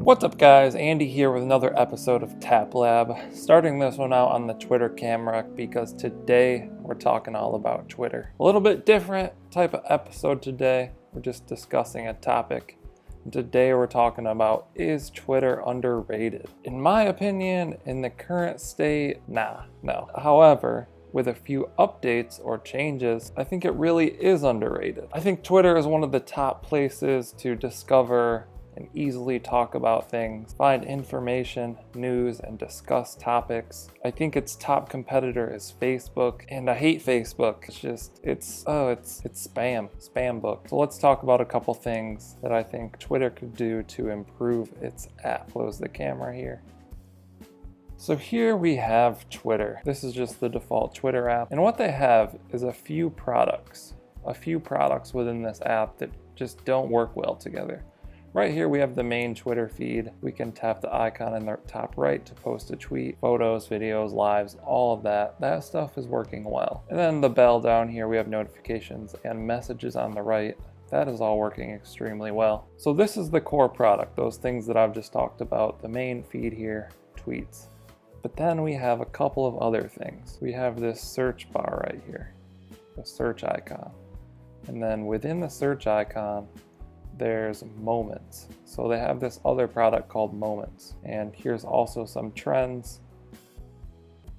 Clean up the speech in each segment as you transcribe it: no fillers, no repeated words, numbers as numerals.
What's up guys, Andy here with another episode of Tap Lab. Starting this one out on the Twitter camera because today we're talking all about Twitter. A little bit different type of episode today. We're just discussing a topic. And today we're talking about, is Twitter underrated? In my opinion, in the current state, no. However, with a few updates or changes, I think it really is underrated. I think Twitter is one of the top places to discover and easily talk about things, find information, news, and discuss topics. I think its top competitor is Facebook, and I hate Facebook. It's spam book. So let's talk about a couple things that I think Twitter could do to improve its app. Close the camera here. So here we have Twitter. This is just the default Twitter app. And what they have is a few products within this app that just don't work well together. Right here we have the main Twitter feed. We can tap the icon in the top right to post a tweet, photos, videos, lives, all of that. That stuff is working well. And then the bell down here, we have notifications and messages on the right. That is all working extremely well. So this is the core product, those things that I've just talked about, the main feed here, tweets. But then we have a couple of other things. We have this search bar right here, the search icon. And then within the search icon, there's Moments. So they have this other product called Moments. And here's also some trends.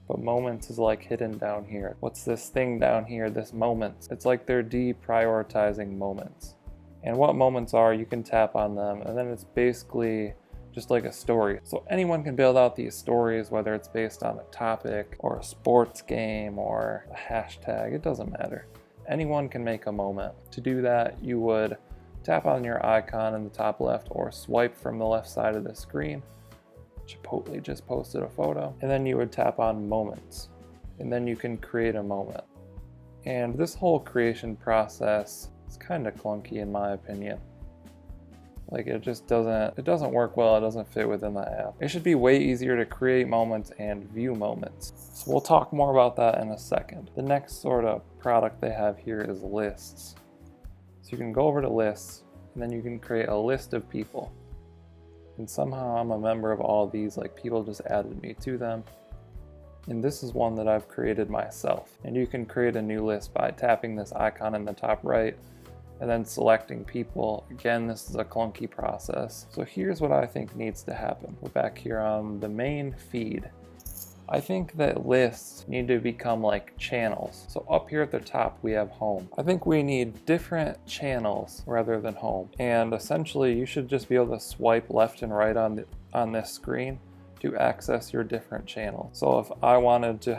But Moments is like hidden down here. What's this thing down here, this Moments? It's like they're deprioritizing Moments. And what Moments are, you can tap on them, and then it's basically just like a story. So anyone can build out these stories, whether it's based on a topic or a sports game or a hashtag, it doesn't matter. Anyone can make a moment. To do that, you would tap on your icon in the top left or swipe from the left side of the screen. Chipotle just posted a photo. And then you would tap on Moments. And then you can create a moment. And this whole creation process is kind of clunky in my opinion. Like it doesn't work well, it doesn't fit within the app. It should be way easier to create moments and view moments. So we'll talk more about that in a second. The next sort of product they have here is lists. So you can go over to lists, and then you can create a list of people. And somehow I'm a member of all of these, like people just added me to them. And this is one that I've created myself. And you can create a new list by tapping this icon in the top right, and then selecting people. Again, this is a clunky process. So here's what I think needs to happen. We're back here on the main feed. I think that lists need to become like channels. So up here at the top, we have home. I think we need different channels rather than home. And essentially, you should just be able to swipe left and right on this screen to access your different channels. So if I wanted to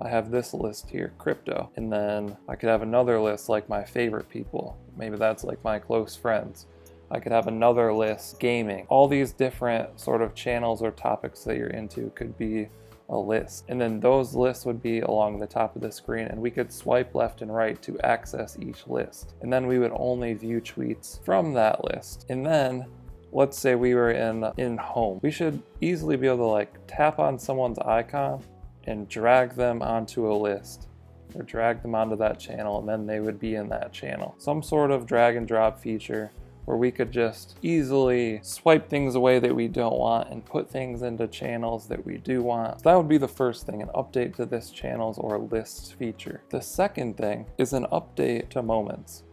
I have this list here, crypto, and then I could have another list like my favorite people. Maybe that's like my close friends. I could have another list, gaming. All these different sort of channels or topics that you're into could be a list. And then those lists would be along the top of the screen, and we could swipe left and right to access each list. And then we would only view tweets from that list. And then let's say we were in home. We should easily be able to like tap on someone's icon and drag them onto a list, or drag them onto that channel, and then they would be in that channel. Some sort of drag and drop feature where we could just easily swipe things away that we don't want and put things into channels that we do want. So that would be the first thing, an update to this channels or lists feature. The second thing is an update to Moments.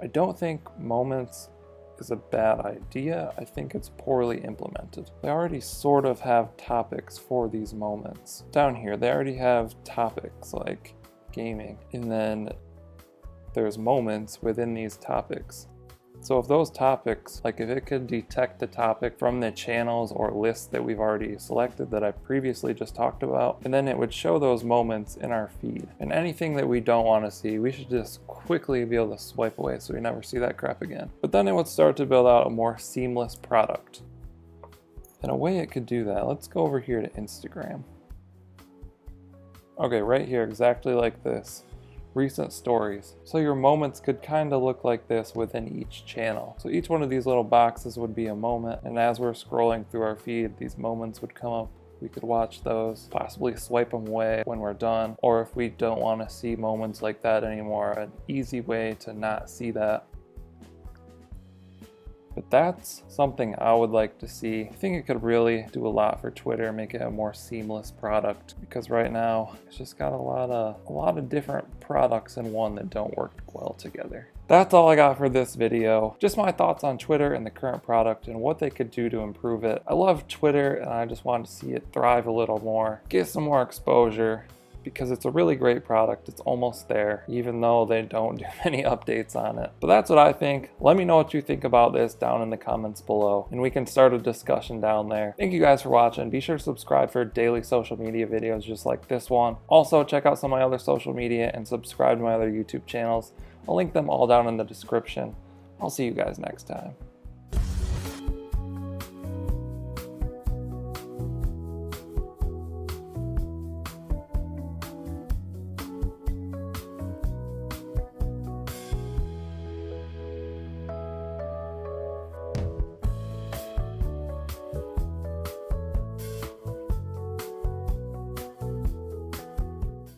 I don't think Moments is a bad idea. I think it's poorly implemented. They already sort of have topics for these moments. Down here, they already have topics like gaming, and then there's moments within these topics. So if those topics, like if it could detect the topic from the channels or lists that we've already selected that I previously just talked about, and then it would show those moments in our feed. And anything that we don't want to see, we should just quickly be able to swipe away so we never see that crap again. But then it would start to build out a more seamless product. And a way it could do that, let's go over here to Instagram. Okay, right here, exactly like this. Recent stories. So your moments could kind of look like this within each channel. So each one of these little boxes would be a moment, and as we're scrolling through our feed, these moments would come up. We could watch those, possibly swipe them away when we're done, or if we don't want to see moments like that anymore, an easy way to not see that But that's something I would like to see. I think it could really do a lot for Twitter, make it a more seamless product, because right now it's just got a lot of different products in one that don't work well together. That's all I got for this video. Just my thoughts on Twitter and the current product and what they could do to improve it. I love Twitter and I just wanted to see it thrive a little more, get some more exposure, because it's a really great product. It's almost there, even though they don't do many updates on it. But that's what I think. Let me know what you think about this down in the comments below, and we can start a discussion down there. Thank you guys for watching. Be sure to subscribe for daily social media videos just like this one. Also, check out some of my other social media and subscribe to my other YouTube channels. I'll link them all down in the description. I'll see you guys next time.